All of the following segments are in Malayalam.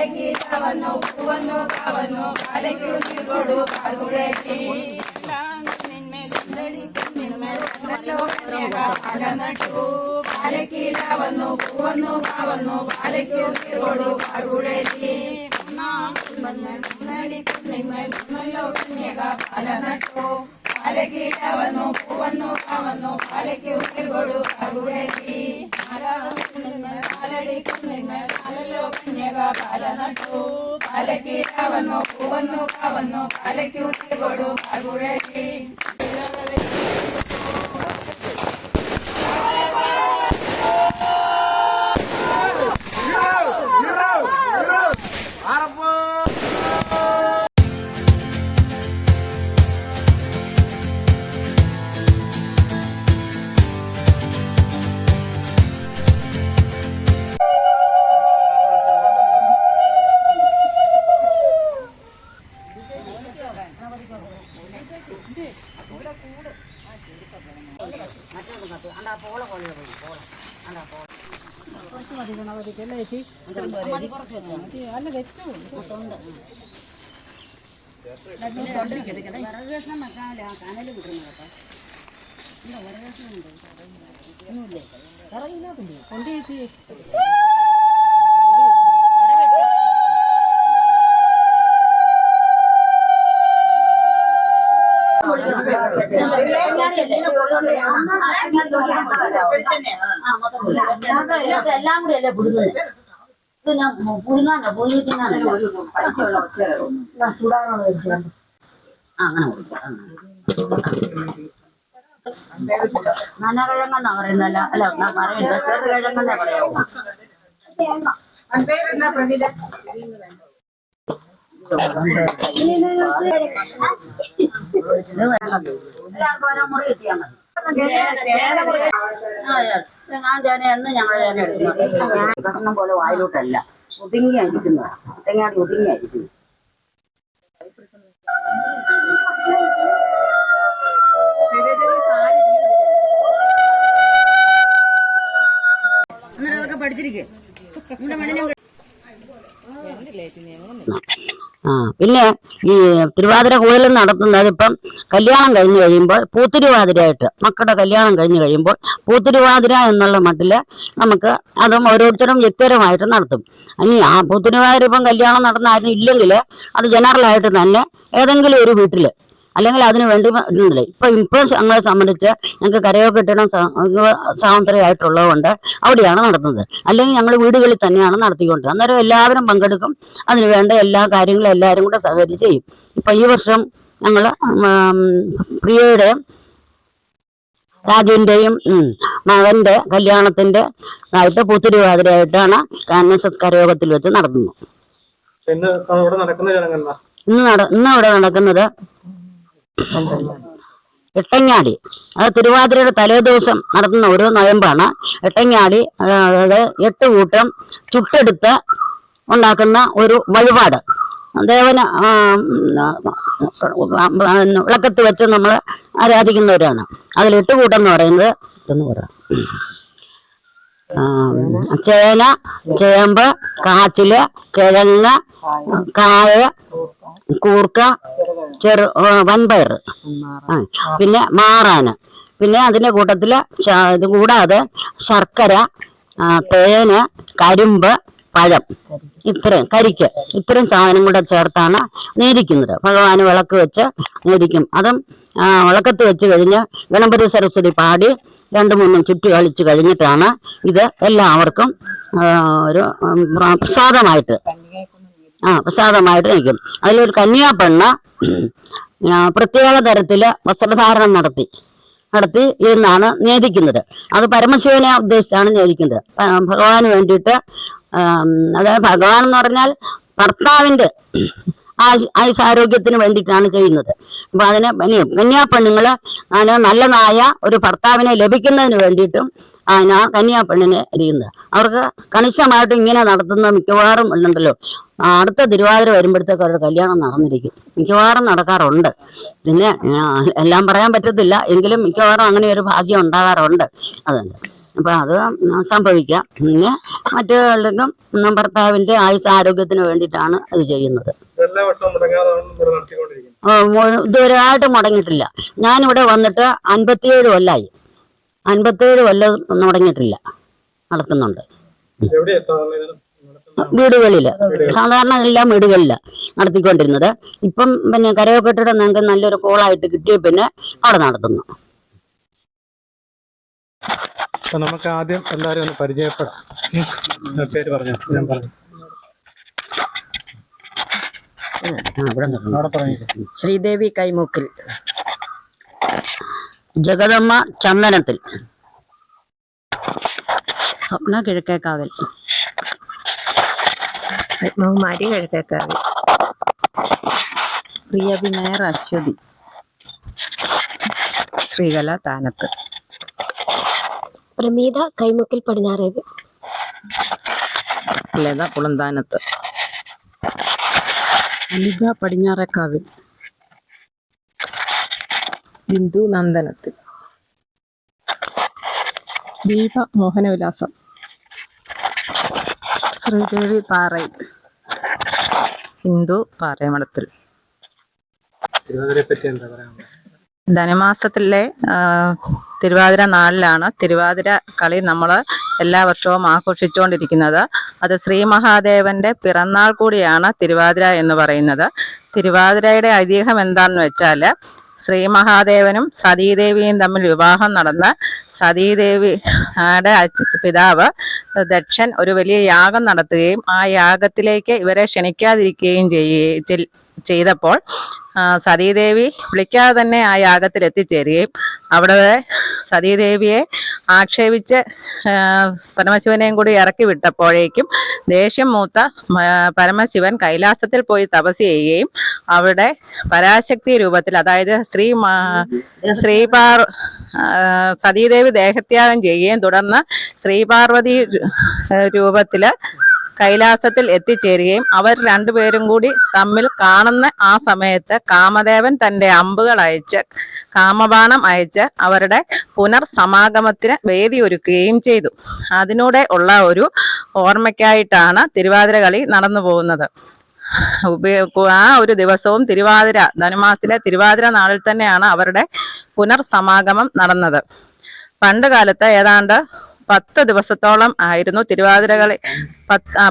പാലക്കിലാവന്നു പൂവന്നു കാവന്നു പാലയ്ക്കു നീർകൊടു പാൽകുഴലി പാല നട്ടു പാലക്കിലാവന്നു പൂവന്നു കാവന്നു പാലയ്ക്കു നീർകൊടു പാൽകുഴലി പാല നട്ടു പാലക്കിലാവന്നു പൂവന്നു കാവന്നു പാലയ്ക്കു നീർകൊടു പാൽകുഴലി പാല നട്ടു പാലക്കിലാവന്നു പൂവന്നു കാവന്നു പാലയ്ക്കു നീർകൊടു പാൽകുഴലി കുറച്ച് മതി ഗണപതിക്കല്ലേ ചേച്ചി അല്ല വെച്ചു വരവേഷണം വെക്കാനില്ല കനൽ കിട്ടുന്നു കേട്ടോ ഇല്ല വരവേഷണം ഉണ്ട് ഒന്നുമില്ലേ കറങ്ങില്ലാത്തില്ലേ കൊണ്ട് ചേച്ചി എല്ലാം കൂടി അല്ലേ പുഴുങ്ങുന്നത് ഇത് ഞാൻ പുഴുങ്ങാനോ പുഴുങ്ങിക്കാനോ ചൂടാണോ വെച്ചാൽ അങ്ങനെ നനകിഴങ്ങെന്നാ പറയുന്നല്ല അല്ല ഞാൻ പറയുന്നത് ചെറുകിഴങ്ങെന്നാ പറയാവൂ മുറി കിട്ടിയാൽ മതി ഞാൻ ചേന എന്ന് ഞങ്ങൾ ചേന എടുക്കുന്നത് കഷ്ണം പോലെ വായിലോട്ടല്ല ഒതുങ്ങിയായിരിക്കുന്നത് തെങ്ങാടി ഒതുങ്ങിയായിരിക്കുന്നു അന്നേരം അതൊക്കെ പഠിച്ചിരിക്കും പിന്നെ ഈ തിരുവാതിര കൂടുതലും നടത്തുന്നത് ഇപ്പം കല്യാണം കഴിഞ്ഞ് കഴിയുമ്പോൾ പൂത്തിരുവാതിരയായിട്ട് മക്കളുടെ കല്യാണം കഴിഞ്ഞ് കഴിയുമ്പോൾ പൂത്തിരുവാതിര എന്നുള്ള മട്ടില് നമുക്ക് അതും ഓരോരുത്തരും വ്യക്തിപരമായിട്ട് നടത്തും. ഇനി ആ പൂത്തിരുവാതിര ഇപ്പം കല്യാണം നടന്ന ഇല്ലെങ്കിൽ അത് ജനറലായിട്ട് തന്നെ ഏതെങ്കിലും ഒരു വീട്ടില് അല്ലെങ്കിൽ അതിന് വേണ്ടി ഇടുന്നില്ല. ഇപ്പം ഞങ്ങളെ സംബന്ധിച്ച് ഞങ്ങൾക്ക് കരയൊക്കെ കിട്ടണം സ്വാതന്ത്ര്യമായിട്ടുള്ളത് കൊണ്ട് അവിടെയാണ് നടത്തുന്നത്. അല്ലെങ്കിൽ ഞങ്ങൾ വീടുകളിൽ തന്നെയാണ് നടത്തിക്കൊണ്ടത്. അന്നേരം എല്ലാവരും പങ്കെടുക്കും. അതിന് വേണ്ട എല്ലാ കാര്യങ്ങളും എല്ലാവരും കൂടെ സഹകരിച്ച് ചെയ്യും. ഇപ്പം ഈ വർഷം ഞങ്ങൾ പ്രിയയുടെയും രാജുവിൻ്റെയും മകൻ്റെ കല്യാണത്തിൻ്റെ ആയിട്ട് പൂത്തിരുവാതിരയായിട്ടാണ് NSS കരയോഗത്തിൽ വെച്ച് നടത്തുന്നത്. ഇന്ന് ഇവിടെ നടക്കുന്നത് എട്ടങ്ങാടി. അത് തിരുവാതിരയുടെ തലേദിവസം നടത്തുന്ന ഒരു നൊയമ്പാണ് എട്ടങ്ങാടി. അതായത് 8 കൂട്ടം ചുട്ടെടുത്ത് ഉണ്ടാക്കുന്ന ഒരു വഴിപാട്. ദേവന് വിളക്കത്ത് വെച്ച് നമ്മൾ ആരാധിക്കുന്നവരാണ്. അതിൽ 8 കൂട്ടം എന്ന് പറയുന്നത് ചേന, ചേമ്പ്, കാച്ചില്, കിഴങ്ങ്, കായ, കൂർക്ക, വൻപയർ, പിന്നെ മാറാന്, പിന്നെ അതിന്റെ കൂട്ടത്തില് ഇത് കൂടാതെ ശർക്കര, തേന്, കരിമ്പ്, പഴം, കരിക്ക് ഇത്രയും സാധനം കൂടെ ചേർത്താണ് നേദിക്കുന്നത്. ഭഗവാന് വിളക്ക് വെച്ച് നേദിക്കും. അതും വിളക്കത്ത് വെച്ച് കഴിഞ്ഞ് ഗണപതി സരസ്വതി പാടി 2-3 ചുറ്റി കളിച്ച് കഴിഞ്ഞിട്ടാണ് ഇത് എല്ലാവർക്കും ഒരു പ്രസാദമായിട്ട് നിൽക്കും. അതിലൊരു കന്യാപ്പെണ്ണ് പ്രത്യേക തരത്തില് വസ്ത്രധാരണം നടത്തി എന്നാണ് നേദിക്കുന്നത്. അത് പരമശിവനെ ഉദ്ദേശിച്ചാണ് നേദിക്കുന്നത്. ഭഗവാന് വേണ്ടിയിട്ട്, അതായത് ഭഗവാൻ എന്ന് പറഞ്ഞാൽ ഭർത്താവിന്റെ ആയുസാരോഗ്യത്തിന് വേണ്ടിയിട്ടാണ് ചെയ്യുന്നത്. അപ്പൊ അതിനെ കന്യാപ്പെണ്ണുങ്ങള് നല്ലതായ ഒരു ഭർത്താവിനെ ലഭിക്കുന്നതിന് വേണ്ടിയിട്ടും കന്യാപ്പെണ്ണിനെ ഇരിക്കുന്നത്. അവർക്ക് കണിശമായിട്ട് ഇങ്ങനെ നടത്തുന്ന മിക്കവാറും ഉണ്ടല്ലോ, അടുത്ത തിരുവാതിര വരുമ്പോഴത്തേക്ക് അവരുടെ കല്യാണം നടന്നിരിക്കും. മിക്കവാറും നടക്കാറുണ്ട്. പിന്നെ എല്ലാം പറയാൻ പറ്റത്തില്ല, എങ്കിലും മിക്കവാറും അങ്ങനെ ഒരു ഭാഗ്യം ഉണ്ടാകാറുണ്ട്. അതുകൊണ്ട് അപ്പൊ അത് സംഭവിക്കാം. പിന്നെ മറ്റുള്ളവർക്കും ഭർത്താവിന്റെ ആയുസ് ആരോഗ്യത്തിന് വേണ്ടിയിട്ടാണ് അത് ചെയ്യുന്നത്. ഇതുവരെയായിട്ട് മുടങ്ങിയിട്ടില്ല. ഞാനിവിടെ വന്നിട്ട് 57 കൊല്ലായി. 57 കൊല്ലം മുടങ്ങിയിട്ടില്ല, നടത്തുന്നുണ്ട്. വീടുകളില് സാധാരണ എല്ലാം വീടുകളില് നടത്തിക്കൊണ്ടിരുന്നത്. ഇപ്പം പിന്നെ കരയോക്കെട്ടിട്ട് ഞങ്ങൾക്ക് നല്ലൊരു കോളായിട്ട് കിട്ടിയ പിന്നെ അവിടെ നടത്തുന്നു. നമുക്ക് ആദ്യം എല്ലാവരും ഒന്ന് പരിചയപ്പെടാം. പേര് പറഞ്ഞു, ഞാൻ പറഞ്ഞു. ശ്രീദേവി കൈമുക്കിൽ, ജഗദമ്മ ചന്ദനത്തിൽ, സ്വപ്ന കിഴക്കേക്കാവൽ, പത്മകുമാരി കിഴക്കേക്കാവൽ, പ്രിയവിനയർ അശ്വതി, ശ്രീകല താനത്ത്, പ്രമീത കൈമുക്കിൽ പടിഞ്ഞാറേത്, ലത പുളന്താനത്ത്, അലിക പടിഞ്ഞാറേക്കാവിൽ, ബിന്ദു നന്ദനത്തിൽ, ദീപ മോഹനവിലാസം, ശ്രീദേവി പാറയിൽ, ഹിന്ദു പാറയമടത്തിൽ. തിരുവാതിരയെ പറ്റി എന്താ പറയാനുള്ളത്? ധനുമാസത്തിലെ തിരുവാതിര നാളിലാണ് തിരുവാതിര കളി നമ്മൾ എല്ലാ വർഷവും ആഘോഷിച്ചുകൊണ്ടിരിക്കുന്നത്. അത് ശ്രീ മഹാദേവന്റെ പിറന്നാൾ കൂടിയാണ് തിരുവാതിര എന്ന് പറയുന്നത്. തിരുവാതിരയുടെ ഐതിഹ്യം എന്താണെന്ന് വെച്ചാൽ, ശ്രീ മഹാദേവനും സതീദേവിയും തമ്മിൽ വിവാഹം നടന്ന് സതീദേവിയുടെ പിതാവ് ദക്ഷൻ ഒരു വലിയ യാഗം നടത്തുകയും ആ യാഗത്തിലേക്ക് ഇവരെ ക്ഷണിക്കാതിരിക്കുകയും ചെയ്തപ്പോൾ സതീദേവി വിളിക്കാതെ തന്നെ ആ യാഗത്തിൽ എത്തിച്ചേരുകയും അവിടെ സതീദേവിയെ ആക്ഷേപിച്ച് പരമശിവനെയും കൂടി ഇറക്കി വിട്ടപ്പോഴേക്കും ദേഷ്യം മൂത്ത പരമശിവൻ കൈലാസത്തിൽ പോയി തപസ് ചെയ്യുകയും അവിടെ പരാശക്തി രൂപത്തിൽ, അതായത് സതീദേവി ദേഹത്യാഗം ചെയ്യുകയും തുടർന്ന് ശ്രീപാർവതി രൂപത്തില് കൈലാസത്തിൽ എത്തിച്ചേരുകയും അവർ രണ്ടുപേരും കൂടി തമ്മിൽ കാണുന്ന ആ സമയത്ത് കാമദേവൻ തന്റെ അമ്പുകൾ അയച്ച്, കാമബാണം അയച്ച് അവരുടെ പുനർസമാഗമത്തിന് വേദി ഒരുക്കുകയും ചെയ്തു. അതിലൂടെ ഉള്ള ഒരു ഓർമ്മയ്ക്കായിട്ടാണ് തിരുവാതിര കളി നടന്നു പോകുന്നത്. ആ ഒരു ദിവസവും തിരുവാതിര, ധനുമാസത്തിലെ തിരുവാതിര നാളിൽ തന്നെയാണ് അവരുടെ പുനർസമാഗമം നടന്നത്. പണ്ട് കാലത്ത് ഏതാണ്ട് 10 ദിവസത്തോളം ആയിരുന്നു തിരുവാതിരകളി,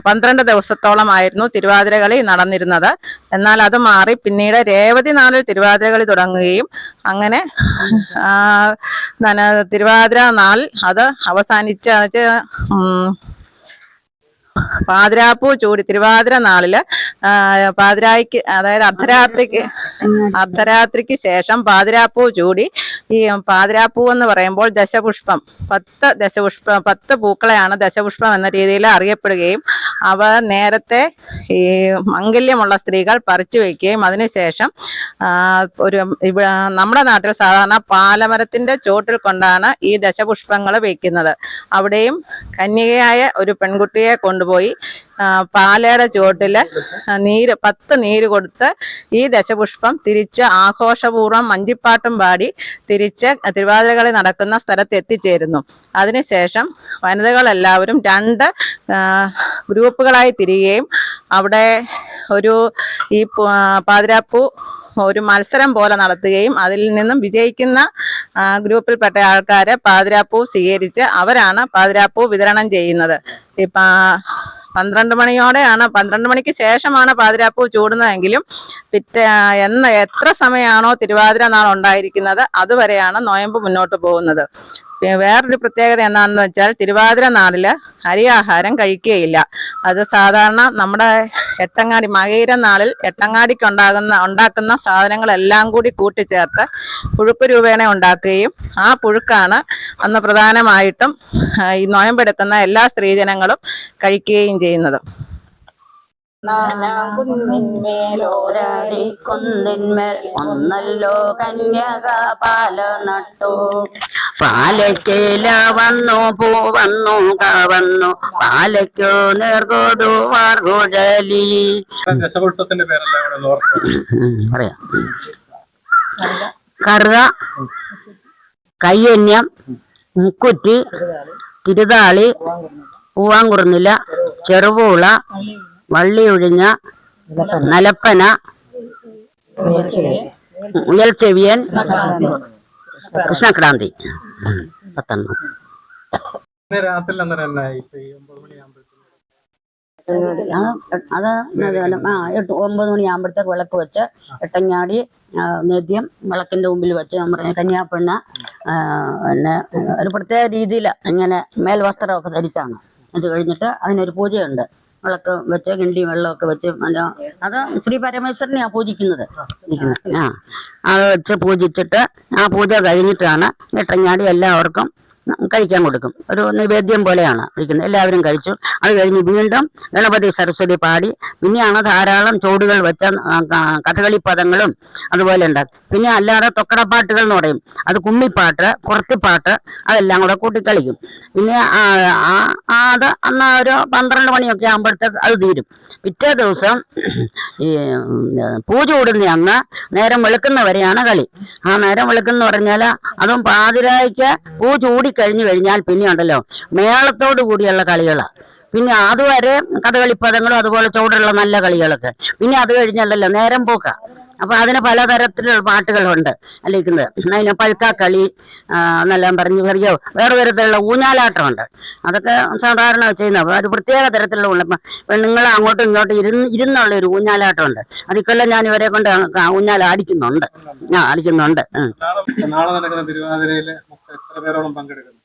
12 ദിവസത്തോളം ആയിരുന്നു തിരുവാതിരകളി നടന്നിരുന്നത്. എന്നാൽ അത് മാറി പിന്നീട് രേവതി നാളിൽ തിരുവാതിരകളി തുടങ്ങുകയും അങ്ങനെ തിരുവാതിര നാൾ അത് അവസാനിച്ച് പാതിരാപ്പൂ ചൂടി തിരുവാതിര നാളില് പാതിരായ്ക്ക്, അതായത് അർദ്ധരാത്രിക്ക് ശേഷം പാതിരാപ്പൂ ചൂടി, ഈ പാതിരാപ്പൂ എന്ന് പറയുമ്പോൾ ദശപുഷ്പം, 10 പൂക്കളെയാണ് ദശപുഷ്പം എന്ന രീതിയിൽ അറിയപ്പെടുകയും അവ നേരത്തെ ഈ മംഗല്യമുള്ള സ്ത്രീകൾ പറിച്ചു വയ്ക്കുകയും അതിനുശേഷം നമ്മുടെ നാട്ടിൽ സാധാരണ പാലമരത്തിന്റെ ചോട്ടിൽ കൊണ്ടാണ് ഈ ദശപുഷ്പങ്ങൾ വയ്ക്കുന്നത്. അവിടെയും കന്യകയായ ഒരു പെൺകുട്ടിയെ കൊണ്ടുപോയി പാലയുടെ ചുവട്ടില് 10 നീര് കൊടുത്ത് ഈ ദശപുഷ്പം തിരിച്ച് ആഘോഷപൂർവ്വം മഞ്ചിപ്പാട്ടും പാടി തിരിച്ച് തിരുവാതിരകളി നടക്കുന്ന സ്ഥലത്ത് എത്തിച്ചേരുന്നു. അതിനുശേഷം വനിതകളെല്ലാവരും 2 ഗ്രൂപ്പുകളായി തിരിയുകയും അവിടെ ഈ പാതിരാപ്പൂ ഒരു മത്സരം പോലെ നടത്തുകയും അതിൽ നിന്നും വിജയിക്കുന്ന ഗ്രൂപ്പിൽപ്പെട്ട ആൾക്കാരെ പാതിരാപ്പൂ സ്വീകരിച്ച് അവരാണ് പാതിരാപ്പൂ വിതരണം ചെയ്യുന്നത്. 12 മണിയോടെയാണ്, 12 മണിക്ക് ശേഷമാണ് പാതിരാപ്പൂ ചൂടുന്നതെങ്കിലും എത്ര സമയമാണോ തിരുവാതിര നാൾ ഉണ്ടായിരിക്കുന്നത് അതുവരെയാണ് നൊയമ്പ് മുന്നോട്ട് പോകുന്നത്. വേറൊരു പ്രത്യേകത എന്താണെന്ന് വെച്ചാൽ, തിരുവാതിര നാളില് അരിയാഹാരം കഴിക്കുകയില്ല. അത് സാധാരണ നമ്മുടെ എട്ടങ്ങാടി മകയിര നാളിൽ എട്ടങ്ങാടിക്ക് ഉണ്ടാക്കുന്ന സാധനങ്ങളെല്ലാം കൂടി കൂട്ടിച്ചേർത്ത് പുഴുക്ക് രൂപേണ ഉണ്ടാക്കുകയും ആ പുഴുക്കാണ് അന്ന് പ്രധാനമായിട്ടും ഈ നൊയമ്പെടുക്കുന്ന എല്ലാ സ്ത്രീജനങ്ങളും കഴിക്കുകയും ചെയ്യുന്നത്. കുന്നിന്മേൽ ഒന്നല്ലോ കന്യക പാല നട്ടു, പാലയ്ക്കില വന്നു പൂ വന്നു വന്നു പാലയ്ക്കു നേർകോതു വാർകുഴലി. ദശപുഷ്പത്തിന്റെ പേരെല്ലാം കൂടെ ഒന്ന് ഓർക്കുക. പറയാം. കറുക, കയ്യന്യം, മുക്കുറ്റി, തിരുതാളി, പൂവാങ്കുറുന്നില, ചെറുപൂള, വള്ളിയൊഴിഞ്ഞ, നലപ്പന, മുയൽച്ചെവിയൻ, കൃഷ്ണക്രാന്തി. 10 രാത്രി അന്നേരം എന്നായി? ഇപ്പൊ ഈ 9 മണിയാകുമ്പോഴത്തേക്കും അത് 9 മണിയാകുമ്പോഴത്തേക്ക് വിളക്ക് വെച്ച് എട്ടങ്ങാടി നേദ്യം വിളക്കിന്റെ മുമ്പിൽ വെച്ച് നമ്മുടെ കന്യാപ്പെണ്ണ പിന്നെ ഒരു പ്രത്യേക രീതിയിൽ ഇങ്ങനെ മേൽവസ്ത്രമൊക്കെ ധരിച്ചാണ്. അത് കഴിഞ്ഞിട്ട് അതിനൊരു പൂജയുണ്ട്. വിളക്ക് വെച്ച് കിണ്ടി വെള്ളമൊക്കെ വെച്ച് അത് ശ്രീ പരമേശ്വരനെയാണ് പൂജിക്കുന്നത്. അത് വെച്ച് പൂജിച്ചിട്ട് ആ പൂജ കഴിഞ്ഞിട്ടാണ് എട്ടങ്ങാടി എല്ലാവർക്കും കഴിക്കാൻ കൊടുക്കും. ഒരു നിവേദ്യം പോലെയാണ് കഴിക്കുന്നത്. എല്ലാവരും കഴിച്ചു. അത് കഴിഞ്ഞ് വീണ്ടും ഗണപതി സരസ്വതി പാടി പിന്നെയാണ് ധാരാളം ചോടുകൾ വെച്ച കഥകളി പദങ്ങളും അതുപോലെ ഉണ്ടാക്കും. പിന്നെ അല്ലാതെ തൊക്കടപ്പാട്ടുകൾ എന്ന് പറയും. അത് കുമ്മിപ്പാട്ട്, കുറത്തിപ്പാട്ട് അതെല്ലാം കൂടെ കൂട്ടിക്കളിക്കും. പിന്നെ അത് അന്ന് ഒരു 12 മണിയൊക്കെ ആകുമ്പോഴത്തേക്ക് അത് തീരും. പിറ്റേ ദിവസം ഈ പൂജ കൂടുന്ന അന്ന് നേരം വെളുക്കുന്നവരെയാണ് കളി. ആ നേരം വെളുക്കുന്ന പറഞ്ഞാൽ അതും പാതിരായ്ക്ക് പൂ ചൂടിക്കഴിഞ്ഞു കഴിഞ്ഞാൽ പിന്നെ ഉണ്ടല്ലോ മേളത്തോടു കൂടിയുള്ള കളികളാണ്. പിന്നെ അതുവരെ കഥകളിപ്പദങ്ങളും അതുപോലെ ചൂടുള്ള നല്ല കളികളൊക്കെ. പിന്നെ അത് കഴിഞ്ഞല്ലോ നേരം പോക്ക. അപ്പൊ അതിന് പലതരത്തിലുള്ള പാട്ടുകളുണ്ട് അല്ലിക്കുന്നത്. അതിന് പഴുക്കാക്കളി എന്നെല്ലാം പറഞ്ഞു അറിയോ. വേറെ തരത്തിലുള്ള ഊഞ്ഞാലാട്ടമുണ്ട്. അതൊക്കെ സാധാരണ ചെയ്യുന്ന ഒരു പ്രത്യേക തരത്തിലുള്ള പെണ്ണുങ്ങൾ അങ്ങോട്ടും ഇങ്ങോട്ടും ഇരുന്നുള്ള ഒരു ഊഞ്ഞാലാട്ടമുണ്ട്. അതിക്കൊല്ലം ഞാൻ ഇവരെ കൊണ്ട് ഊഞ്ഞാൽ അടിക്കുന്നുണ്ട്. നാളെ നടക്കുന്ന തിരുവാതിരയില് എത്ര പേരോളം പങ്കെടുക്കുന്നു?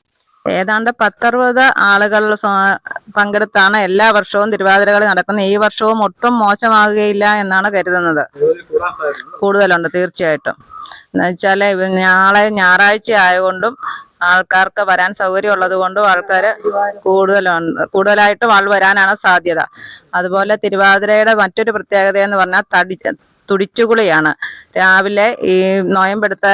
ഏതാണ്ട് 10-60 ആളുകൾ പങ്കെടുത്താണ് എല്ലാ വർഷവും തിരുവാതിരകളി നടക്കുന്നത്. ഈ വർഷവും ഒട്ടും മോശമാകുകയില്ല എന്നാണ് കരുതുന്നത്. കൂടുതലുണ്ട് തീർച്ചയായിട്ടും. എന്നുവെച്ചാല് നാളെ ഞായറാഴ്ച ആയതുകൊണ്ടും ആൾക്കാർക്ക് വരാൻ സൗകര്യം ഉള്ളത് കൊണ്ടും ആൾക്കാർ കൂടുതലായിട്ട് വരാനാണ് സാധ്യത. അതുപോലെ തിരുവാതിരയുടെ മറ്റൊരു പ്രത്യേകത എന്ന് പറഞ്ഞാൽ തുടിച്ചുകുളിയാണ്. രാവിലെ ഈ നോയമ്പെടുത്ത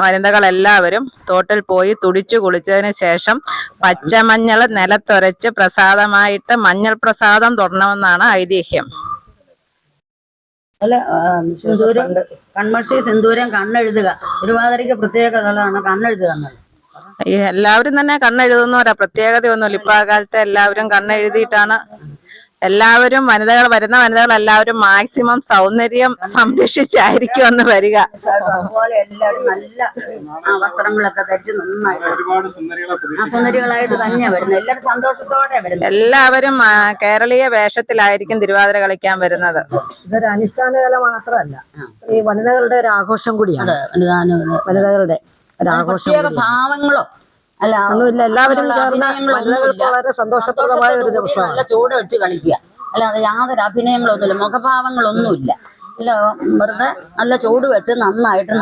വനിതകളെല്ലാവരും തോട്ടിൽ പോയി തുടിച്ചു കുളിച്ചതിന് ശേഷം പച്ചമഞ്ഞൾ നിലത്തൊരച്ച് പ്രസാദമായിട്ട് മഞ്ഞൾ പ്രസാദം തൊടണമെന്നാണ് ഐതിഹ്യം. അല്ല, സിന്ദൂരം കൺമഷി സിന്ദൂരം കണ്ണെഴുതുക തിരുവാതിരയ്ക്ക് പ്രത്യേകതകളാണ്. കണ്ണെഴുതുക എന്നുള്ളത് ഈ എല്ലാവരും തന്നെ കണ്ണെഴുതുന്നവരാ. പ്രത്യേകതയൊന്നുമില്ല. ഇപ്പൊ ആ കാലത്ത് എല്ലാവരും കണ്ണെഴുതിയിട്ടാണ് എല്ലാവരും വരുന്ന വനിതകൾ എല്ലാവരും മാക്സിമം സൗന്ദര്യം സംരക്ഷിച്ചായിരിക്കും അന്ന് വരിക. അതുപോലെ എല്ലാവരും നല്ല വസ്ത്രങ്ങളൊക്കെ ധരിച്ച് നന്നായിട്ട് സുന്ദരികളായിട്ട് തന്നെയാണ് വരുന്നത്. എല്ലാവരും സന്തോഷത്തോടെ വരുന്നത്. എല്ലാവരും കേരളീയ വേഷത്തിലായിരിക്കും തിരുവാതിര കളിക്കാൻ വരുന്നത്. ഇതൊരു അനുഷ്ഠാന കല മാത്രമല്ല, ഈ വനിതകളുടെ ഒരു ആഘോഷം കൂടിയാണ്. വനിതകളുടെ ഒരു ആഘോഷം, ഭാവങ്ങളോ അല്ല ഒന്നുമില്ല. എല്ലാവരും വനിതകൾക്ക് വളരെ സന്തോഷപ്രദമായ ഒരു ദിവസമാണ്. നല്ല ചൂട് വെച്ച് കളിക്കുക. അല്ലാതെ യാതൊരു അഭിനയങ്ങളൊന്നുമില്ല, മുഖഭാവങ്ങളൊന്നുമില്ല. അല്ല, വെറുതെ നല്ല ചൂട് വെച്ച് നന്നായിട്ട്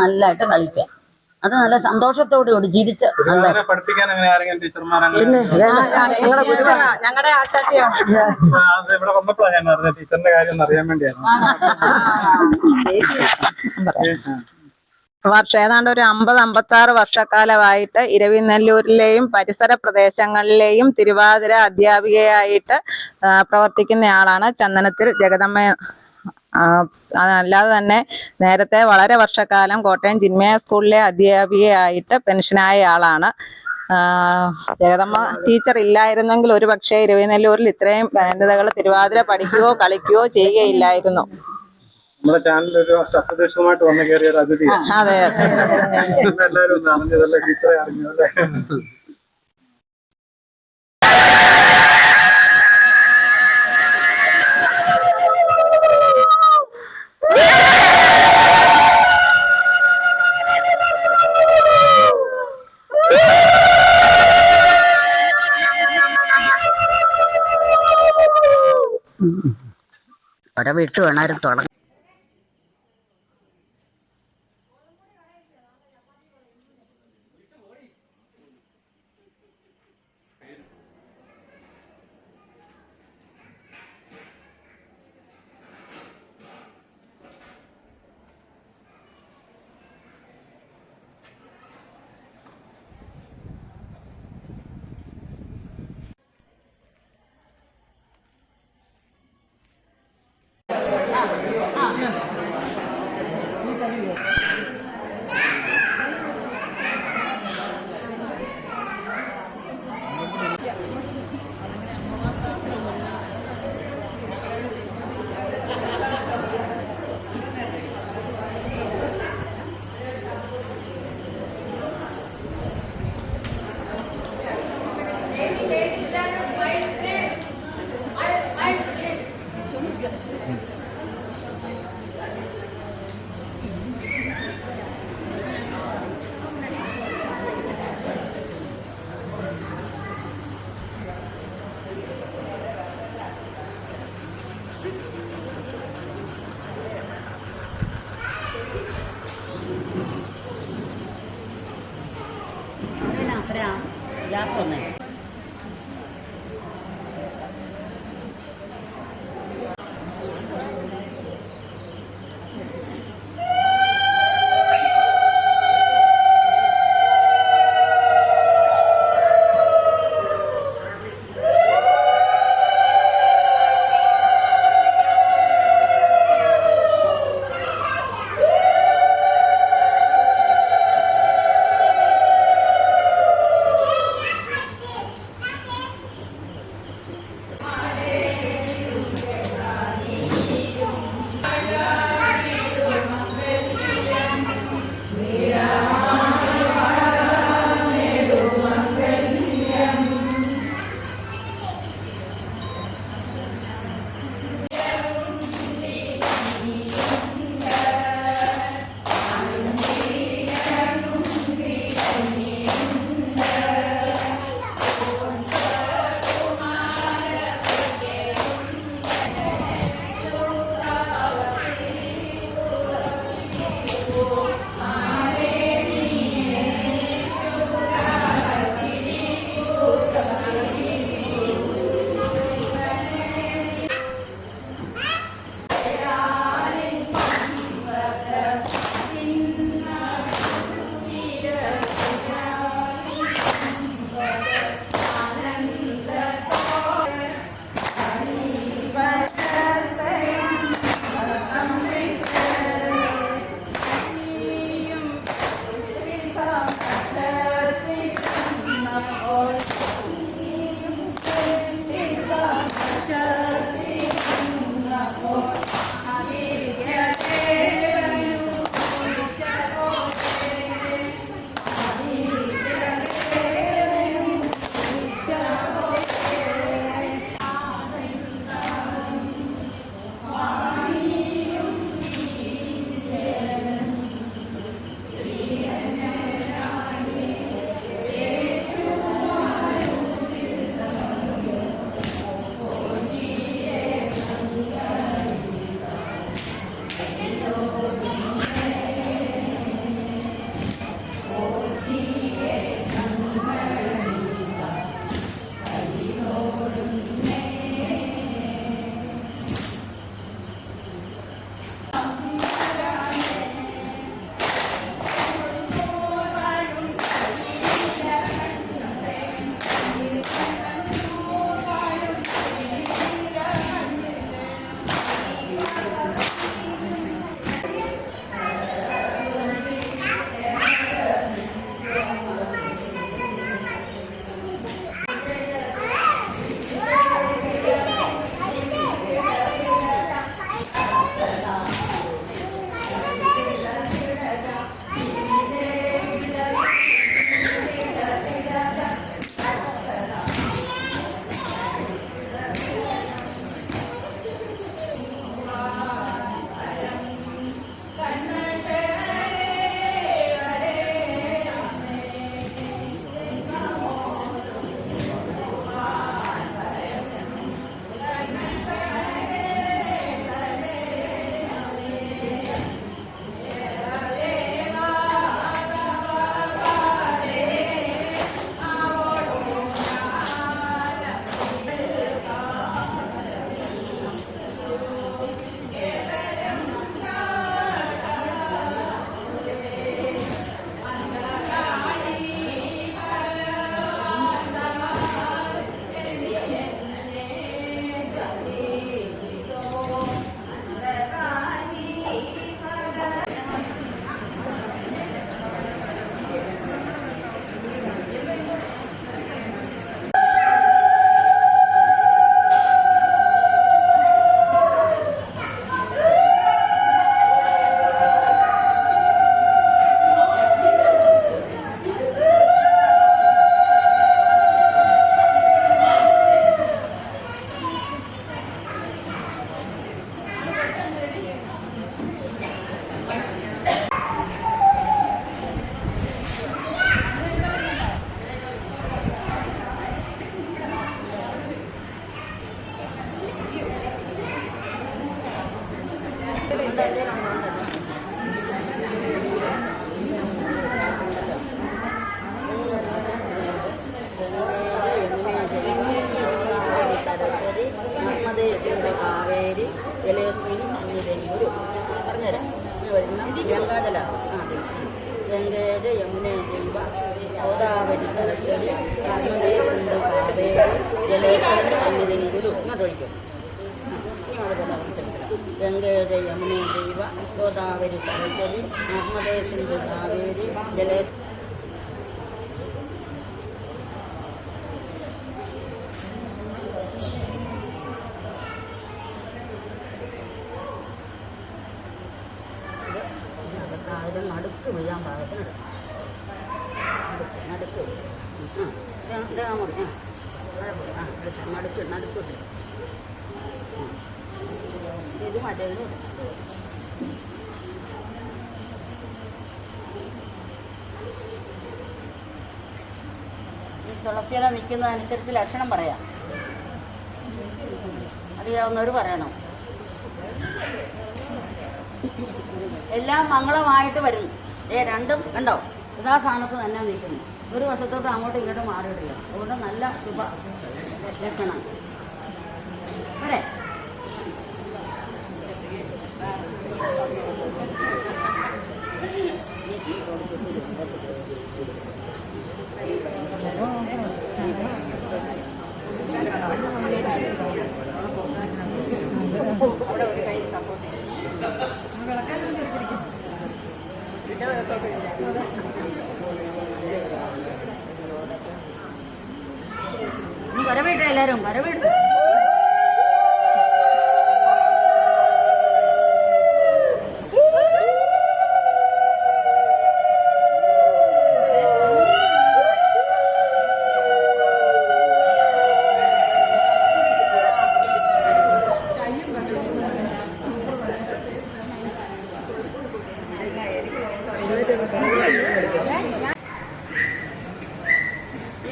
കളിക്കുക. അത് നല്ല സന്തോഷത്തോടുകൂടി ചിരിച്ച് പഠിപ്പിക്കാൻ ഞങ്ങളുടെ ആശാട്ടിയാണ്. ഇവിടെ വന്നപ്പോഴാണ് ഞാൻ അറിഞ്ഞത് ടീച്ചറിന്റെ കാര്യം അറിയാൻ വേണ്ടിയാണ്. ഏതാണ്ട് ഒരു 50-56 വർഷക്കാലമായിട്ട് ഇരവിനെല്ലൂരിലെയും പരിസര പ്രദേശങ്ങളിലെയും തിരുവാതിര അധ്യാപികയായിട്ട് പ്രവർത്തിക്കുന്നയാളാണ് ചന്ദനത്തിൽ ജഗദമ്മ. അല്ലാതെ തന്നെ നേരത്തെ വളരെ വർഷക്കാലം കോട്ടയം ജിന്മയ സ്കൂളിലെ അധ്യാപികയായിട്ട് പെൻഷനായ ആളാണ്. ജഗദമ്മ ടീച്ചർ ഇല്ലായിരുന്നെങ്കിൽ ഒരു പക്ഷേ ഇരവിനെല്ലൂരിൽ ഇത്രയും വനിതകൾ തിരുവാതിര പഠിക്കുകയോ കളിക്കുകയോ ചെയ്യുകയില്ലായിരുന്നു. നമ്മുടെ ചാനലിൽ ഒരു അപ്രതീക്ഷിതമായിട്ട് വന്നു കയറിയ ഒരു അതിഥി. അതെ, എല്ലാവരും ഒന്ന് അറിഞ്ഞതല്ലേ, ടീച്ചറെ അറിഞ്ഞതല്ലേ. വിട്ടു വേണമായിരുന്നു തുടങ്ങി. അത്ര ഗ്യാപ്പ് വന്നേ സിന്ധു കാവേരി ജലേസ്മിനി സന്നിധിനി ഗുരു പറഞ്ഞുതരാം. ഗംഗാജല ഗംഗേജ യമുനേ ജൈവ ഗോദാവരി സരസ്വതി നർമ്മദേ സിന്ധു കാവേരി ജലേസ്മിനി സന്നിധിനി ഗുരു ഇങ്ങോട്ട് ഒഴിക്കും. ഗംഗേജ യമുനേ ജൈവ ഗോദാവരി സരസ്വതി നർമ്മദേ സിന്ധു കാവേരി ജലേ അതിൽ നടുക്ക് വീഴാൻ പാകത്തിന് നടുക്ക് നടുക്ക് ഇത് മറ്റേത് തുളസിയില നിൽക്കുന്നതനുസരിച്ച് ലക്ഷണം പറയാം. അറിയാവുന്നവർ പറയണം. എല്ലാം മംഗളമായിട്ട് വരുന്നു. രണ്ടും കണ്ടോ യഥാസ്ഥാനത്ത് തന്നെ നിൽക്കുന്നു. ഒരു വശത്തോട്ട് അങ്ങോട്ടും ഇങ്ങോട്ടും മാറിയിട്ടില്ല. അതുകൊണ്ട് നല്ല ശുഭ ലക്ഷണം വരെ. അവിടെ ഒരു കൈ സപ്പോർട്ട് വരവേട്ട എല്ലാരും വരവേട്ട.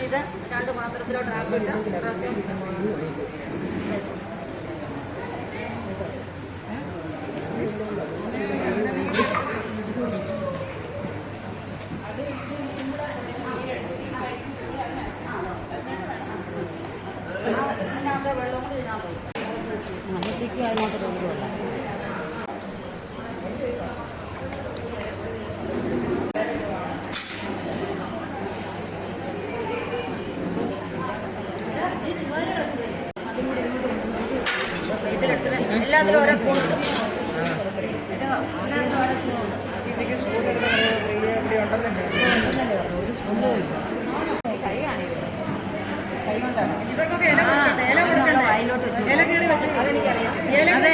ഇത് രണ്ട് പാത്രത്തിലോട്ട് ആക്കിയിട്ട് റസം വെള്ളം കൂടി ഇതിനകത്ത് മലത്തേക്ക് അതിനകത്ത് തോന്നുമല്ല. എല്ലാത്തിലും ഓരോ കൂടും. ഇവർക്കൊക്കെ ഇല കൊടുക്കണ്ടേ? ഇല കയറി വെച്ചിട്ട് അതെനിക്കറിയാം. അതെ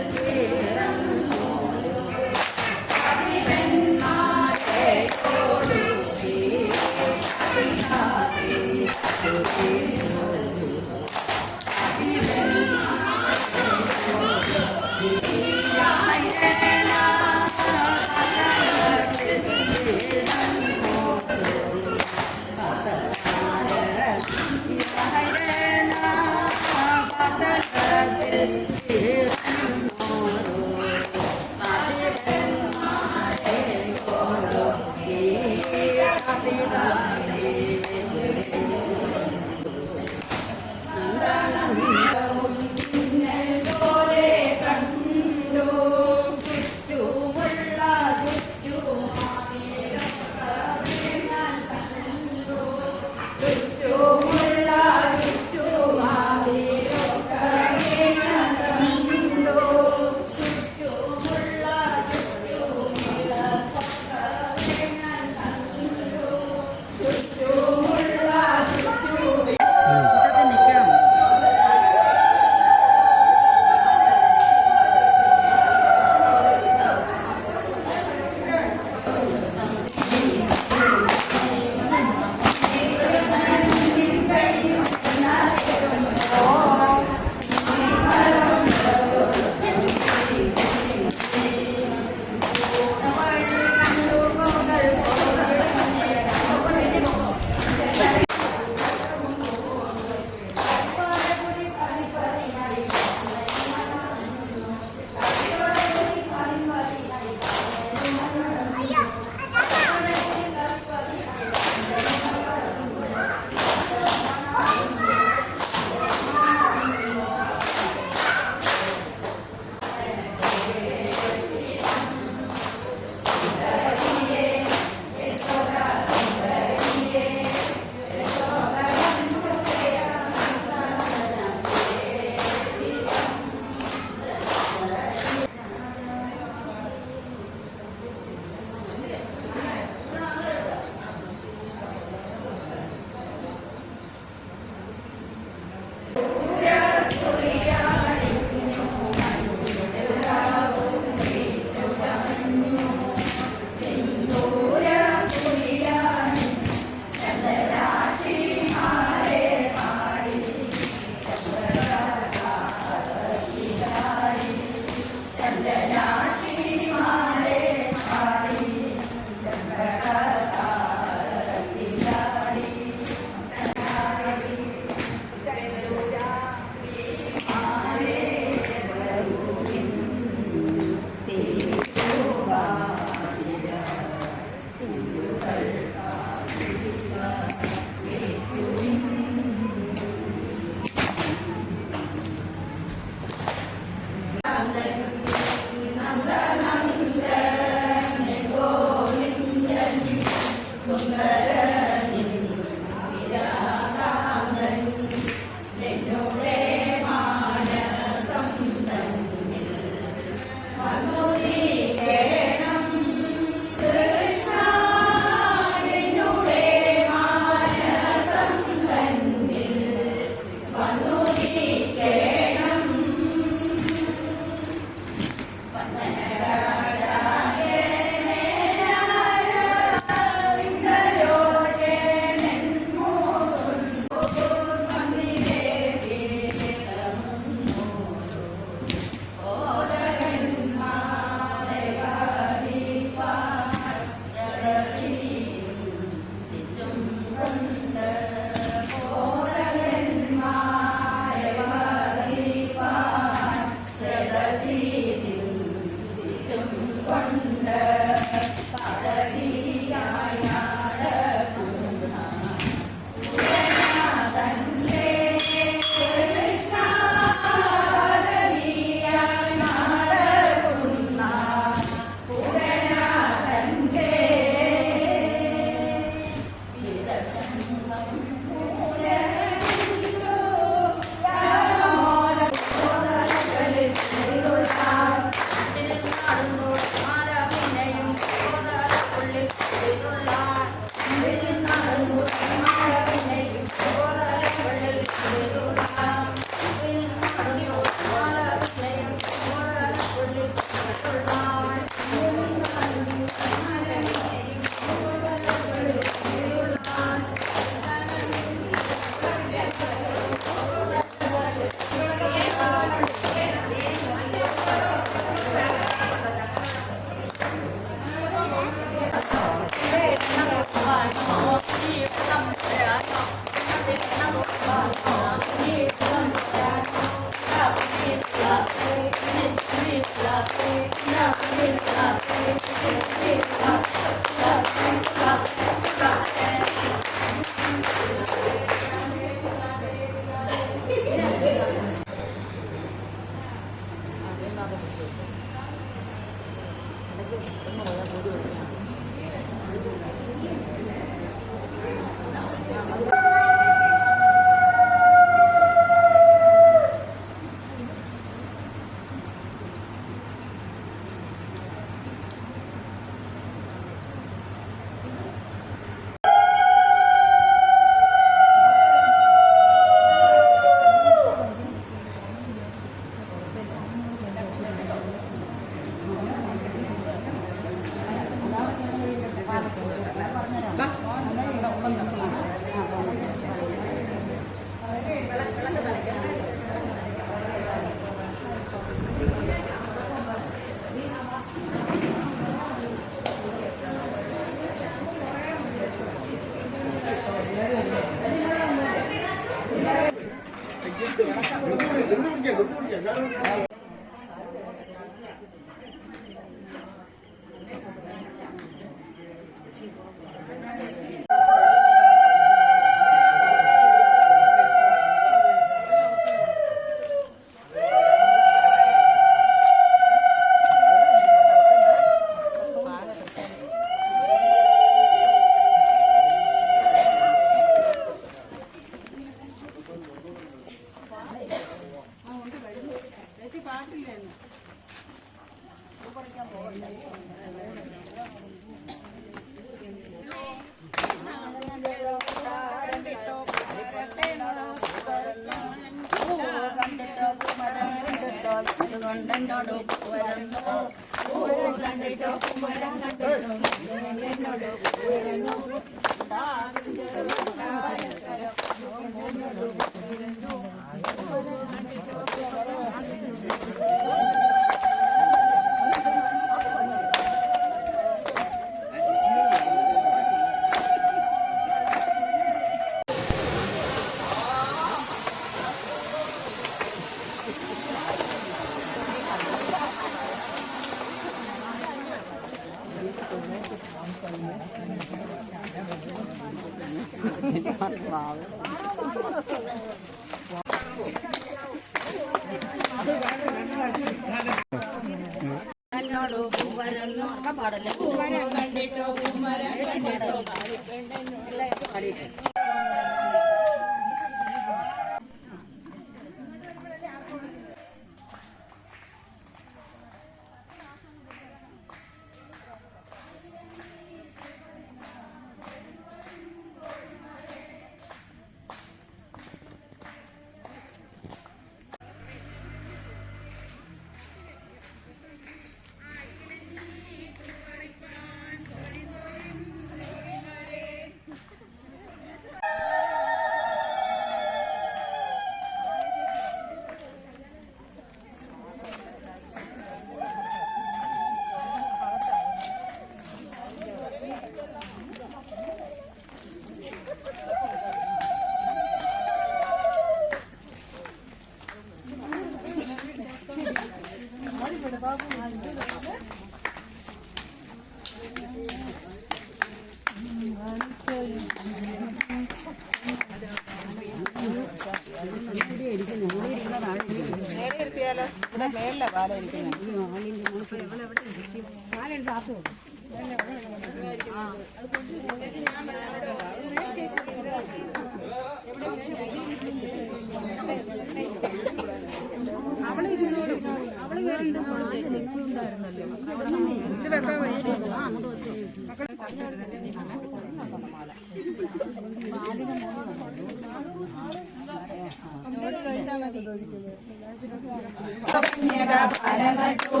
പാലനട്ടു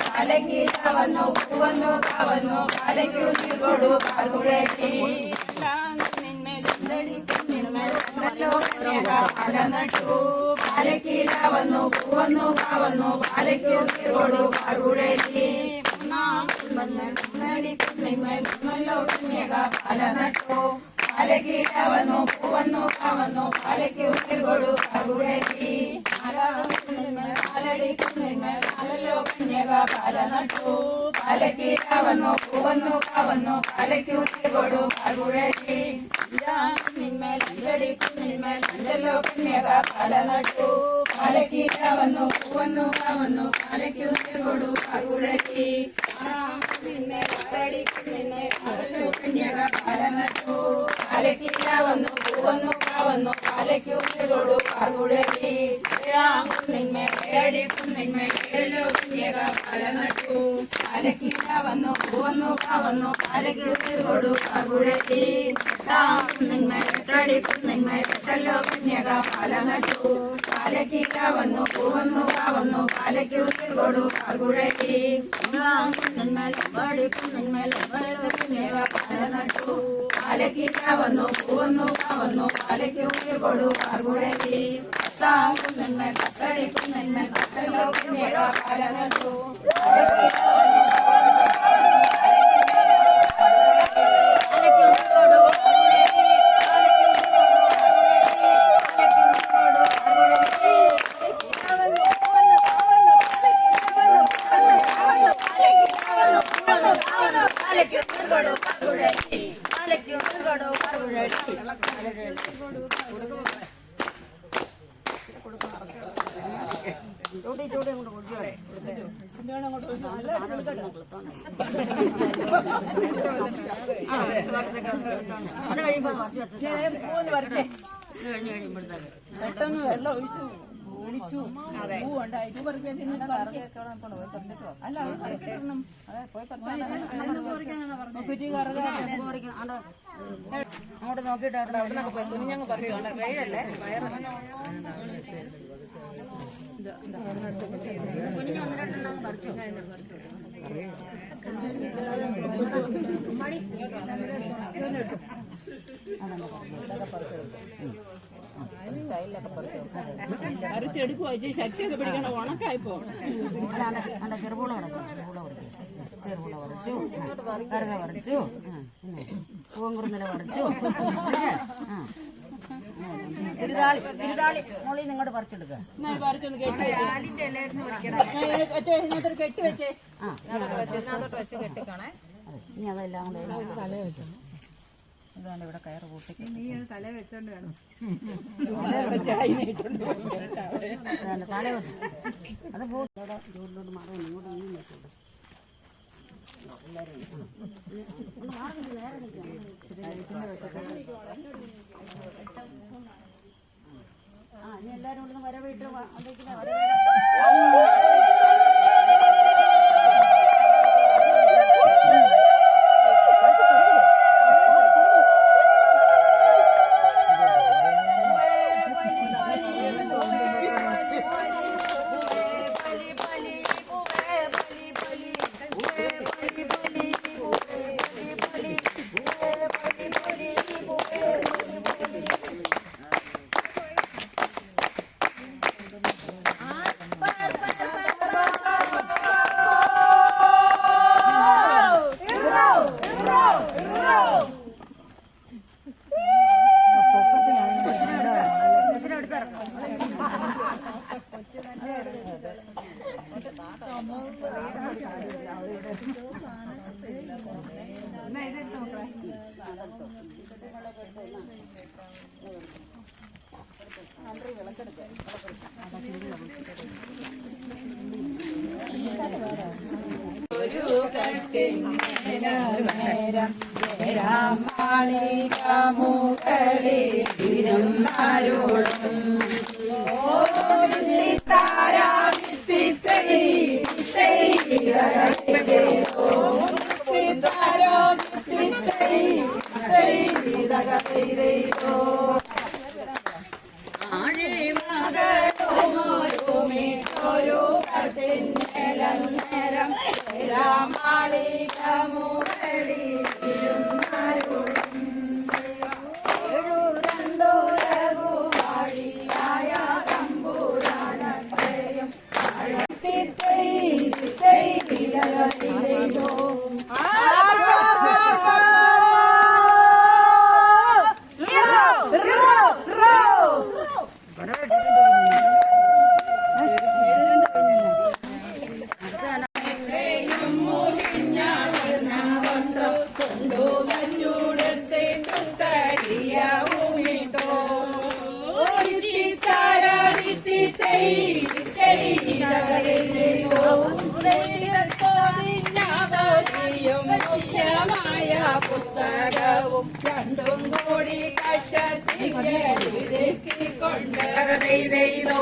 കാലയ്ക്ക് വന്നു പൂവന്നു കാവന്നു കാലയ്ക്കു തിരുകൊടു പാൽകുഴേറ്റി പാലനട്ടു കാലയ്ക്ക് വന്നു പൂവന്നു കാവന്നു കാലയ്ക്കു തിരുകൊടു പാൽകുഴേറ്റി പാലനട്ടു കാലയ്ക്ക് വന്നു പൂവന്നു കാവന്നു കാലയ്ക്കു തിരുകൊടു പാൽകുഴേറ്റി കാലടി കുന്നിന്മേൽ കാലല്ലോ കന്യക പാല നട്ടു പാലക്കീര വന്നു പൂവന്നു കാവന്നു പാലയ്ക്കു തിരുകൊടു പാൽകുഴലി നിന്മേൽ അഞ്ചടി കുന്നിന്മേൽ അഞ്ചല്ലോ കന്യക പാല നട്ടു പാലക്കീര വന്നു പൂവന്നു കാവന്നു പാലയ്ക്കു തിരുകൊടു പാൽകുഴലി നിന്മേൽ ആറടി കുന്നിന്മേൽ ആറല്ലോ കന്യക പാല നട്ടു പാലക്കീര വന്നു പൂവന്നു കാവന്നു പാലയ്ക്കു തിരുകൊടു പാൽകുഴലി നിന്മേൽ ഏഴടി കുന്നിന്മേൽ ഏഴല്ലോ കന്യക പാല നട്ടു പാലക്കീര വന്നു പൂവന്നു കാവന്നു പാലയ്ക്കു തിരുകൊടു പാൽകുഴലി നിന്മേൽ എട്ടടി കുന്നിന്മേൽ എട്ടല്ലോ കന്യക പാല നട്ടു പാലക്കീര വന്നു പൂവന്നു കാവന്നു പാലയ്ക്കു തിരുകൊടു പാൽകുഴലി നിന്മേൽ ഒമ്പടി കുന്നിന്മേൽ ഒമ്പതല്ലോ കന്യക പാല നട്ടു പാലക്കീര വന്നു പൂവന്നു കാവന്നു പാലയ്ക്കു തിരുകൊടു പാൽകുഴലി കുന്നിന്മേൽ പത്തടി കുന്നിന്മേൽ പത്തല്ലോ കന്യക പാല നട്ടു പെട്ടെന്ന് വെള്ളം ഒഴിച്ചു പൂവുണ്ടായിട്ട് അല്ല അങ്ങോട്ട് നോക്കിയിട്ട് കുഞ്ഞങ്ങ് പറയുകയാണ് വെയിലല്ലേ പറിച്ചെടുക്കുവാ ശക്തിയൊക്കെ പിടിക്കണ ഉണക്കായിപ്പോ ചെറുപൂള കിടക്കും ചെറുപൂള പറിച്ചു കറുക പറിച്ചു പൂവങ്കുറുന്നില പറിച്ചു മോളി നിങ്ങോട്ട് പറിച്ചെടുക്കുക കെട്ടി വെച്ചേ ഇനി അതെല്ലാം കൂടെ തല വെച്ചു ഇതാണ് ഇവിടെ കയറ് കൂട്ടി നീ തല വെച്ചോണ്ട് വേണം തല വെച്ചു അത് ജോലിലോട്ട് മാറി ഇങ്ങോട്ട് നീ വെച്ചോളൂ ഇനി എല്ലാരും കൂടെ വരവേറ്റ് ഒരു കട്ടിന്നേരം രാമാളിക മുകളിൽ ഇരുന്നാരോടും രാമാളിക മുകളിൽ രണ്ടും കൂടി കക്ഷത്തിക്കൊണ്ട് കഥയിലെയ്തോ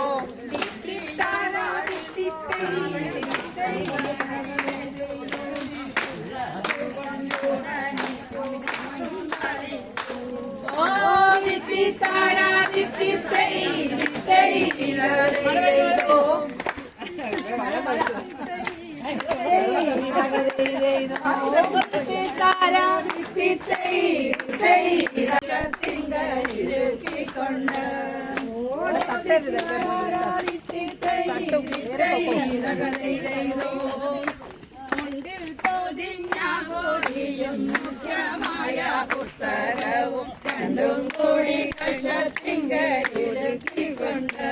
മുണ്ടിൽ പൊതിഞ്ഞ പൊതിയും മുഖ്യമായ പുസ്തകവും രണ്ടും കൂടി കഷത്തിങ്കരിലുക്കിക്കൊണ്ട്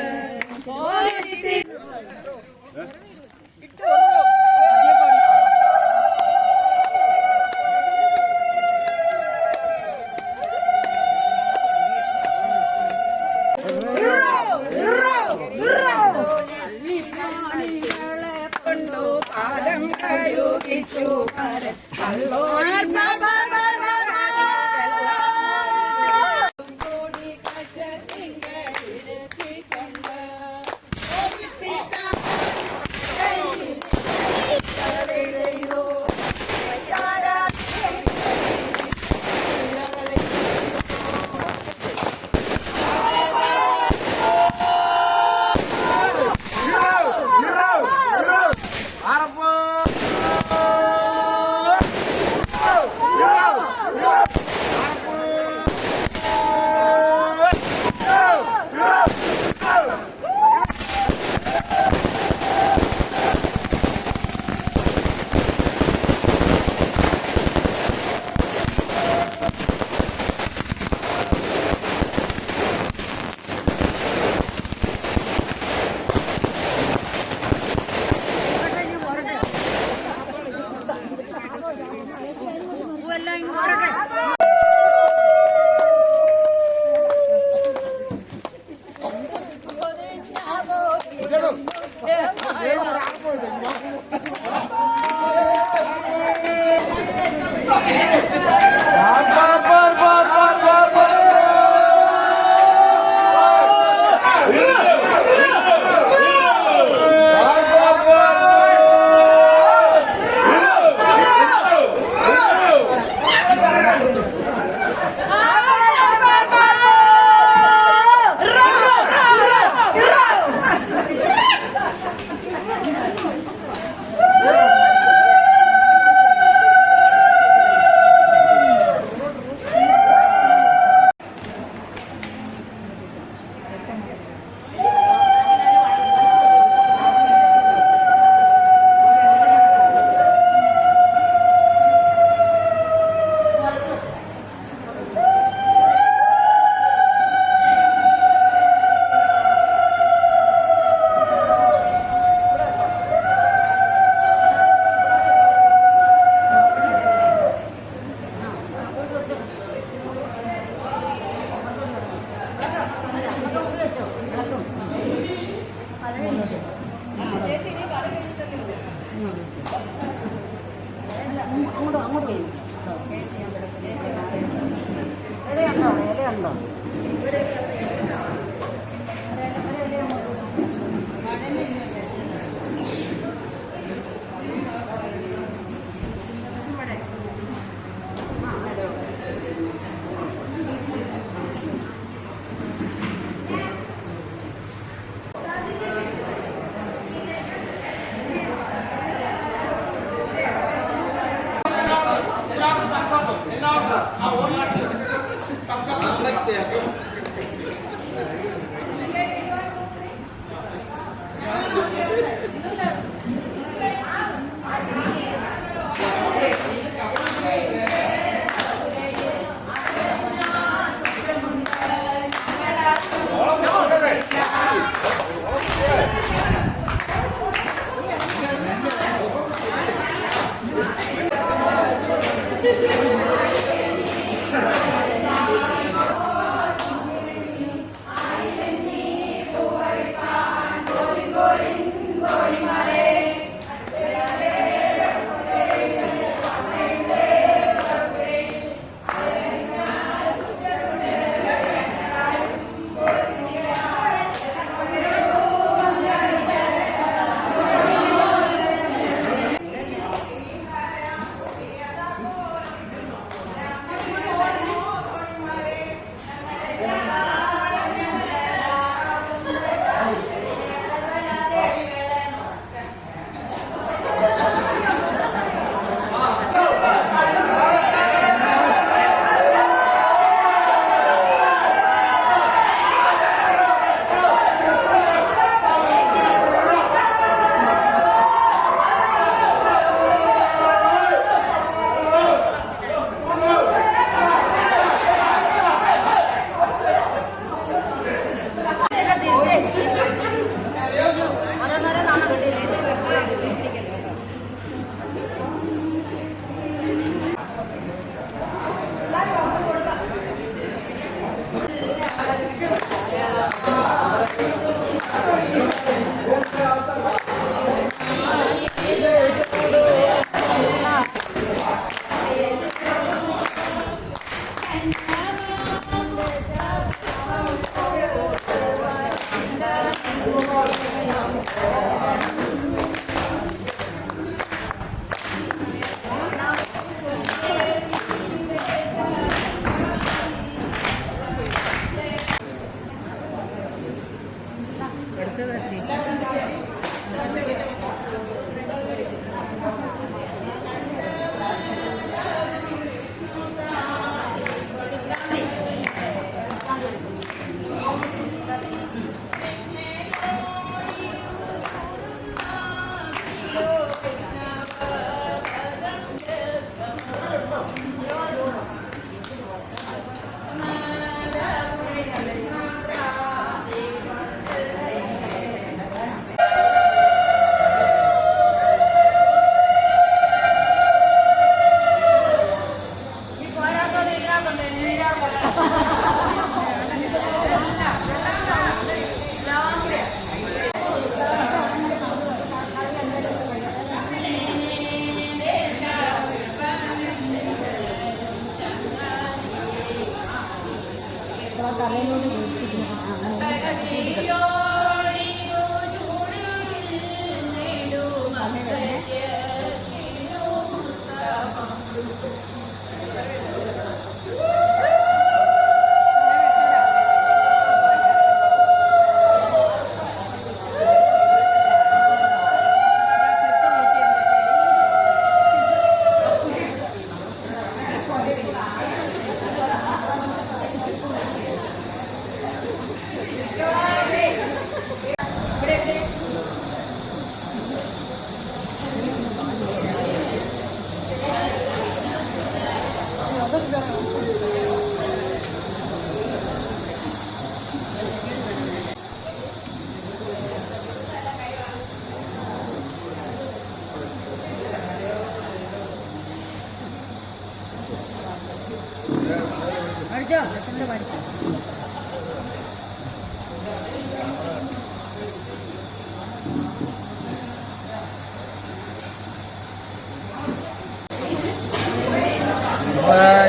പാദം കഴുകിച്ചു കൂടി കഷത്തിങ്കരിലുക്കിക്കൊണ്ട്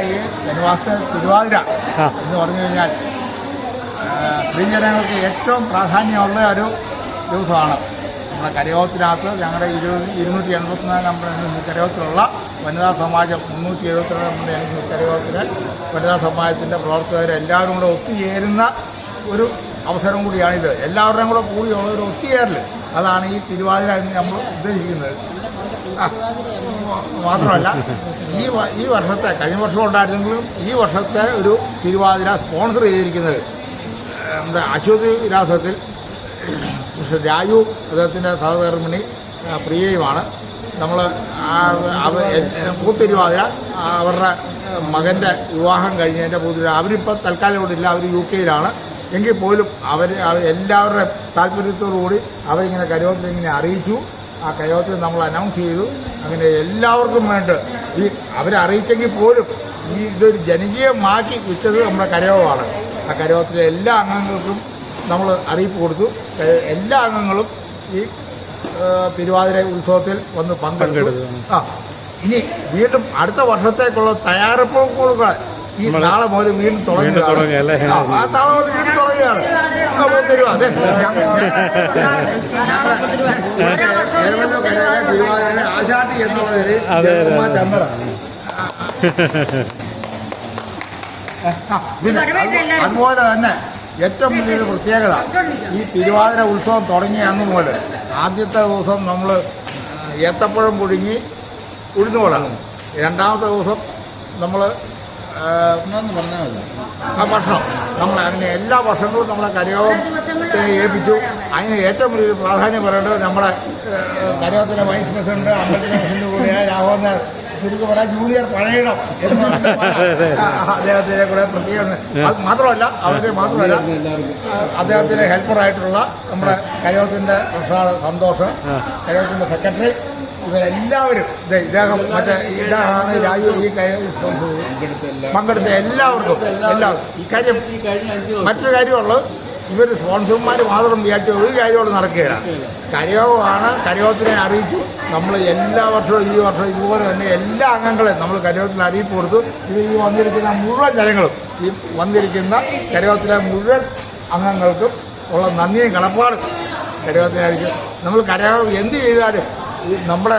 ഈ ജനവാസ തിരുവാതിര എന്ന് പറഞ്ഞു കഴിഞ്ഞാൽ സ്ത്രീജനങ്ങൾക്ക് ഏറ്റവും പ്രാധാന്യമുള്ള ഒരു ദിവസമാണ്. നമ്മുടെ കരയോഗത്തിനകത്ത് ഞങ്ങളുടെ 284 നമ്പർ കരയോഗത്തിലുള്ള വനിതാ സമാജം 372 നമ്മുടെ കരയോഗത്തിലെ വനിതാ സമാജത്തിൻ്റെ പ്രവർത്തകരെല്ലാവരും കൂടെ ഒത്തുചേരുന്ന ഒരു അവസരം കൂടിയാണിത്. എല്ലാവരുടെയും കൂടെ കൂടിയുള്ള ഒരു ഒത്തുചേരൽ, അതാണ് ഈ തിരുവാതിര എന്ന് നമ്മൾ ഉദ്ദേശിക്കുന്നത്. മാത്രമല്ല ഈ വർഷത്തെ, കഴിഞ്ഞ വർഷം ഉണ്ടായിരുന്നെങ്കിലും ഈ വർഷത്തെ ഒരു തിരുവാതിര സ്പോൺസർ ചെയ്തിരിക്കുന്നത് നമ്മുടെ അശ്വതി വിലാസത്തിൽ മിസ്റ്റർ രാജു അദ്ദേഹത്തിൻ്റെ സഹധർമ്മിണി പ്രിയയുമാണ്. നമ്മൾ പൂത്തിരുവാതിര അവരുടെ മകൻ്റെ വിവാഹം കഴിഞ്ഞതിൻ്റെ പൂത്തിരുവാതിര അവരിപ്പോൾ തൽക്കാലം ഇവിടെ ഇല്ല, അവർ UK-യിലാണ്. എങ്കിൽ പോലും എല്ലാവരുടെ താല്പര്യത്തോടുകൂടി അവരിങ്ങനെ കരയോഗത്തിലിങ്ങനെ അറിയിച്ചു. ആ കരയോഗത്തിൽ നമ്മൾ അനൗൺസ് ചെയ്തു. അങ്ങനെ എല്ലാവർക്കും വേണ്ട ഈ അവരെ അറിയിച്ചെങ്കിൽ പോലും ഇതൊരു ജനകീയമാക്കി വെച്ചത് നമ്മുടെ കരയോഗമാണ്. ആ കരയോഗത്തിലെ എല്ലാ അംഗങ്ങൾക്കും നമ്മൾ അറിയിപ്പ് കൊടുത്തു. എല്ലാ അംഗങ്ങളും ഈ തിരുവാതിര ഉത്സവത്തിൽ വന്ന് പങ്കെടുത്തു. ഇനി വീണ്ടും അടുത്ത വർഷത്തേക്കുള്ള തയ്യാറെടുപ്പുകൾ ഈ നാളെ മുതൽ വീണ്ടും തുടങ്ങിയതാണ്. നാളെ മുതൽ വീണ്ടും തുടങ്ങിയാണ്. അതെ, തിരുവാതിരയുടെ ആശാട്ടി എന്നുള്ളതിൽ ചന്ദ്ര അതുപോലെ തന്നെ ഏറ്റവും വലിയൊരു പ്രത്യേകത, ഈ തിരുവാതിര ഉത്സവം തുടങ്ങിയ അന്ന് മുതൽ ആദ്യത്തെ ദിവസം നമ്മൾ ഏത്തപ്പഴം പുഴുങ്ങി ഉഴുന്നുകൊടാണ്. രണ്ടാമത്തെ ദിവസം നമ്മൾ ആ ഭക്ഷണം നമ്മൾ അങ്ങനെ എല്ലാ ഭക്ഷണങ്ങളും നമ്മളെ കരയോഗത്തിനെ ഏൽപ്പിച്ചു. അതിന് ഏറ്റവും വലിയൊരു പ്രാധാന്യം പറയേണ്ടത് നമ്മുടെ കരയോഗത്തിലെ വൈസ് പ്രസിഡന്റ്, അമ്പലത്തിലെ പ്രസിഡന്റ് കൂടിയായ രാഘവൻ ശരിക്കും പറയാം ജൂനിയർ പഴയണം എന്ന് അദ്ദേഹത്തിനെ കൂടെ പ്രത്യേകം. അത് മാത്രമല്ല അദ്ദേഹത്തിൻ്റെ ഹെൽപ്പറായിട്ടുള്ള നമ്മുടെ കരയോഗത്തിൻ്റെ പ്രസാദ് സന്തോഷ്, കരയോഗത്തിൻ്റെ സെക്രട്ടറി, ഇവരെല്ലാവരും ഇദ്ദേഹം ഇതാണ് രാജു ഈ പങ്കെടുത്ത എല്ലാവർക്കും ഇക്കാര്യം മറ്റൊരു കാര്യമുള്ളത്, ഇവർ സ്പോൺസർമാർ മാത്രം വിചാരിച്ച ഒരു കാര്യമുള്ള നടക്കുകയാണ്. കരയോഗമാണ്, കരയോഗത്തിനെ അറിയിച്ചു. നമ്മൾ എല്ലാ വർഷവും ഈ വർഷം ഇതുപോലെ തന്നെ എല്ലാ അംഗങ്ങളെയും നമ്മൾ കരയോഗത്തിന് അറിയിപ്പ് കൊടുത്തു. ഈ വന്നിരിക്കുന്ന മുഴുവൻ ജനങ്ങളും, ഈ വന്നിരിക്കുന്ന കരയോഗത്തിലെ മുഴുവൻ അംഗങ്ങൾക്കും ഉള്ള നന്ദിയും കടപ്പാടും കരയോഗത്തിനെ അറിയിക്കും. നമ്മൾ കരയോഗം എന്ത് ചെയ്താലും നമ്മുടെ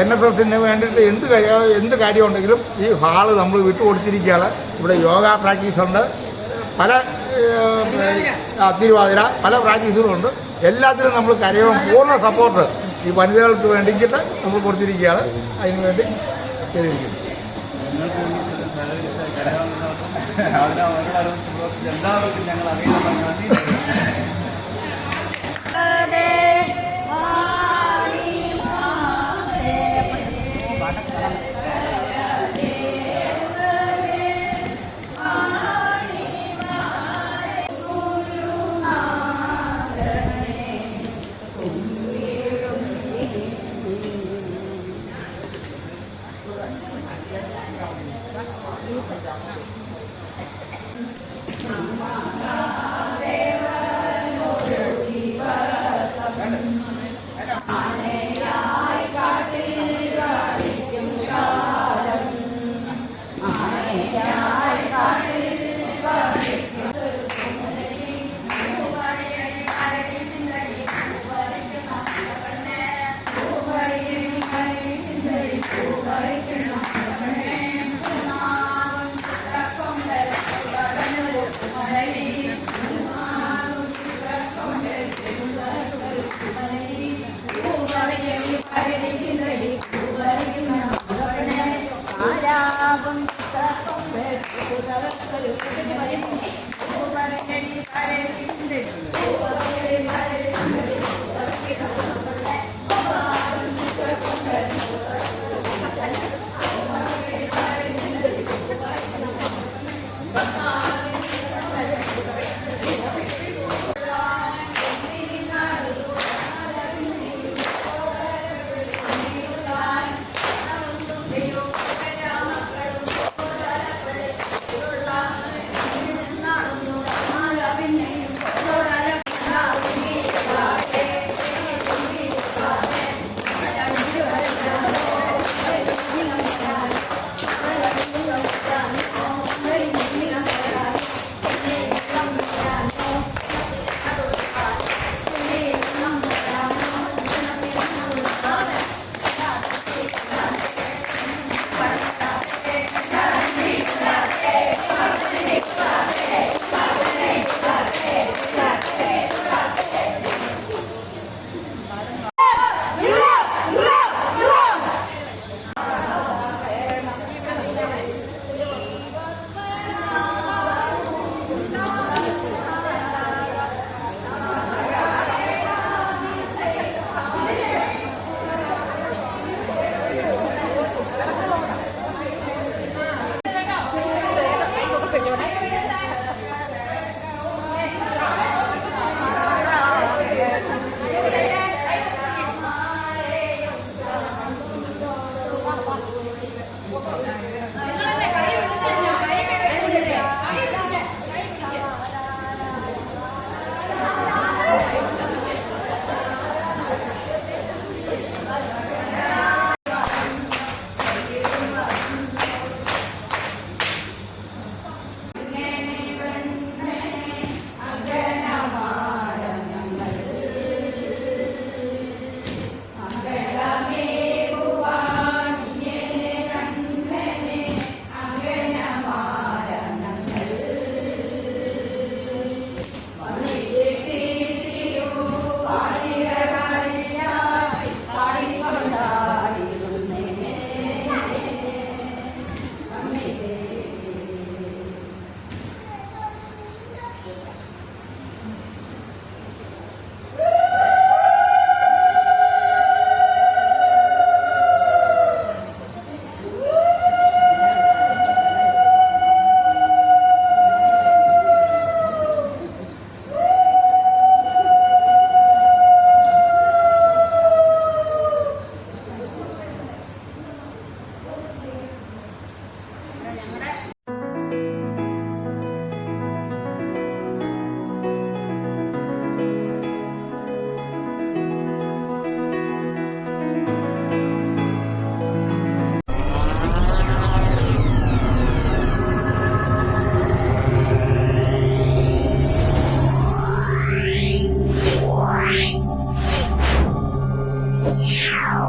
NSSന് വേണ്ടിയിട്ട് എന്ത് കാര്യമുണ്ടെങ്കിലും ഈ ഹാള് നമ്മൾ വിട്ടുകൊടുത്തിരിക്കുകയാണ്. ഇവിടെ യോഗ പ്രാക്ടീസുണ്ട്, പല തിരുവാതിര പല പ്രാക്ടീസുകളുണ്ട്. എല്ലാത്തിനും നമ്മൾ കരയോഗം പൂർണ്ണ സപ്പോർട്ട് ഈ വനിതകൾക്ക് വേണ്ടിയിട്ട് നമ്മൾ കൊടുത്തിരിക്കുകയാണ്. അതിന് വേണ്ടി ചെയ്തിരിക്കുന്നു. എല്ലാവർക്കും ഞങ്ങൾ അറിയാൻ Yeah.